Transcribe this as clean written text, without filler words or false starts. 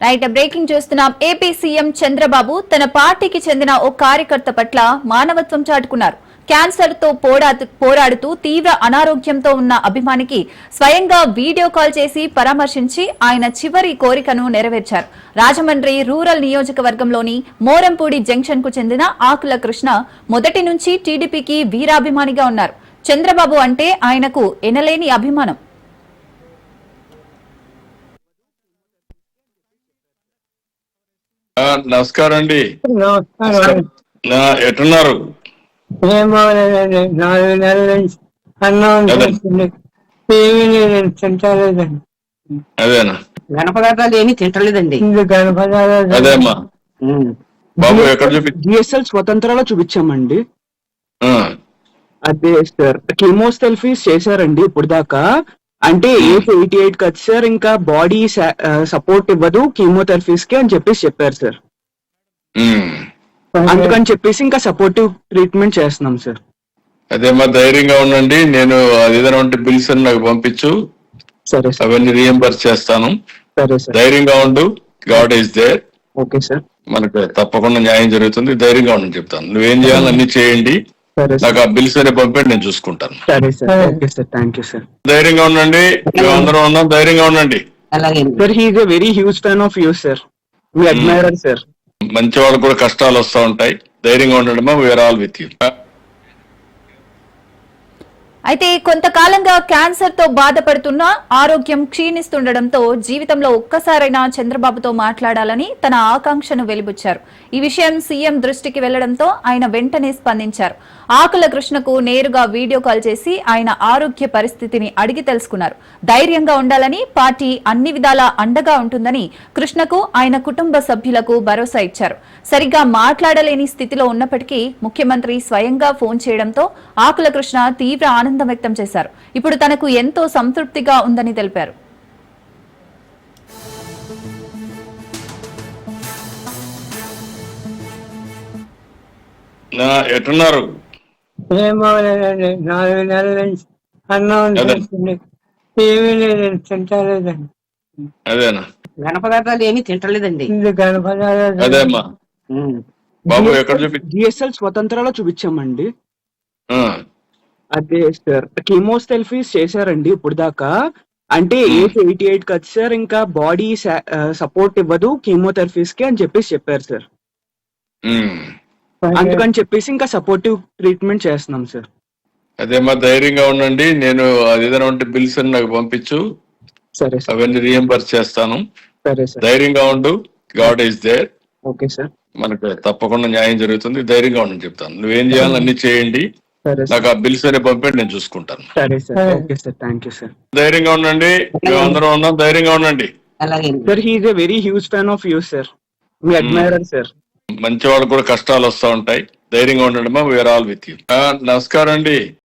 Right breaking చూస్తున్నాం. AP CM Chandrababu తన పార్టీకి చెందిన ఓ కార్యకర్త పట్ల మానవత్వం చాటుకున్నారు. క్యాన్సర్ తో పోరాడుతూ తీవ్ర అనారోగ్యంతో ఉన్న అభిమానికి స్వయంగా వీడియో కాల్ చేసి పరామర్శించి ఆయన చివరి కోరికను నెరవేర్చారు. రాజమండ్రి రూరల్ నియోజకవర్గంలోని మోరంపూడి జంక్షన్ కు చెందిన ఆకుల కృష్ణ మొదటి నుంచి టీడీపీకి వీరాభిమానిగా ఉన్నారు. చంద్రబాబు అంటే ఆయనకు ఎనలేని అభిమానం. నమస్కారం అండి. నమస్కారం. ఎట్టున్నారు? ఏం బాగలేదండి. 4 నెలల నుంచి అన్నం చేస్తుంది. ఏమీ లేదండి, తింటలేదండి. అదేనా? గణపదార్థాలు ఏమీ తింటలేదండి. ఇది గణపదార్థాలు. అదేమ్మా బాబు ఎక్కడ జిఎస్ఎల్ స్వతంత్రాలు చూపించామండి. ఆ, అదే సార్, కీమోథెరపీస్ చేశారండి ఇప్పుడు దాకా. అంటే ఏజ్ 88 కదా సార్, ఇంకా బాడీ సపోర్ట్ ఇవ్వదు కీమోథెరపీస్ కి అని చెప్పారు సార్. ఉమ్, అందుకని చెప్పేసి ఇంకా సపోర్టివ్ ట్రీట్మెంట్ చేస్తున్నాం సార్. అదేమ్మా ధైర్యంగా ఉండండి. నేను ఏదైనా ఉంటే బిల్స్ అని నాకు పంపించు, సరే సార్. అవన్నీ రియంబర్స్ చేస్తాను. సరే సార్. ధైర్యంగా ఉండు. God is there. Okay sir. మనకు తప్పకుండా న్యాయం జరుగుతుంది. ధైర్యంగా ఉండని చెప్తాను. నువ్వేం చేయాలి అన్ని చేయండి. సరే సార్. నాకు ఆ బిల్స్ అనే పంపండి, నేను చూసుకుంటాను. సరే sir. Okay sir, thank you sir. ధైర్యంగా ఉండండి. మేము అందరం ఉన్నాం. ధైర్యంగా ఉండండి. అలాగే sir. He is a very huge fan of you sir. మీ అడ్మైరర్ సార్. మంచి వాళ్ళకు కూడా కష్టాలు వస్తూ ఉంటాయి. ధైర్యంగా ఉండండి మా, వీఆర్ ఆల్ విత్ యూ. అయితే కొంతకాలంగా క్యాన్సర్ తో బాధపడుతున్న ఆరోగ్యం క్షీణిస్తుండటంతో జీవితంలో ఒక్కసారైనా చంద్రబాబుతో మాట్లాడాలని తన ఆకాంక్షను వెలిబుచ్చారు. ఈ విషయం సీఎం దృష్టికి వెళ్లడంతో ఆయన వెంటనే స్పందించారు. ఆకుల కృష్ణకు నేరుగా వీడియో కాల్ చేసి ఆయన ఆరోగ్య పరిస్థితిని అడిగి తెలుసుకున్నారు. ధైర్యంగా ఉండాలని, పార్టీ అన్ని విధాలా అండగా ఉంటుందని కృష్ణకు ఆయన కుటుంబ సభ్యులకు భరోసా ఇచ్చారు. సరిగ్గా మాట్లాడలేని స్థితిలో ఉన్నప్పటికీ ముఖ్యమంత్రి స్వయంగా ఫోన్ చేయడంతో ఆకుల కృష్ణ తీవ్ర ఆనందం వ్యక్తం చేశారు. ఇప్పుడు తనకు ఎంతో సంతృప్తిగా ఉందని తెలిపారు. ఎట్టున్నారు? ఏం బాగలేదండి. 4 నెలల నుంచి అన్నం చేస్తుంది. ఏమీ లేదండి, తింటలేదండి. అదేనా? గణపదార్థాలు ఏమీ తింటలేదండి. ఇది గణపదార్థాలు. అదేమ్మా బాబు ఎక్కడ జిఎస్ఎల్ స్వతంత్రాలు చూపించామండి. ఆ, అదే సార్, కీమోథెరపీస్ చేశారండి ఇప్పుడు దాకా. అంటే ఏజ్ 88 కదా సార్, ఇంకా బాడీ సపోర్ట్ ఇవ్వదు కీమోథెరపీస్ కి అని చెప్పారు సార్. ఉమ్, అందుకని చెప్పేసి ఇంకా సపోర్టివ్ ట్రీట్మెంట్ చేస్తున్నాం సార్. అదేమ్మా ధైర్యంగా ఉండండి. నేను ఏదైనా ఉంటే బిల్స్ అని నాకు పంపించు, సరే సార్. అవన్నీ రియంబర్స్ చేస్తాను. సరే సార్. ధైర్యంగా ఉండు. God is there. Okay sir. మనకు తప్పకుండా న్యాయం జరుగుతుంది. ధైర్యంగా ఉండని చెప్తాను. నువ్వేం చేయాలి అన్ని చేయండి. సరే సార్. నాకు ఆ బిల్స్ అనే పంపండి, నేను చూసుకుంటాను. సరే sir. Okay sir, thank you sir. ధైర్యంగా ఉండండి. మేము అందరం ఉన్నాం. ధైర్యంగా ఉండండి. అలాగే sir. He is a very huge fan of you sir. మీ అడ్మైరర్ సార్. మంచి వాళ్ళకు కూడా కష్టాలు వస్తూ ఉంటాయి. ధైర్యంగా ఉండండి మా, వీఆర్ ఆల్ విత్ యూ. నమస్కారం అండి.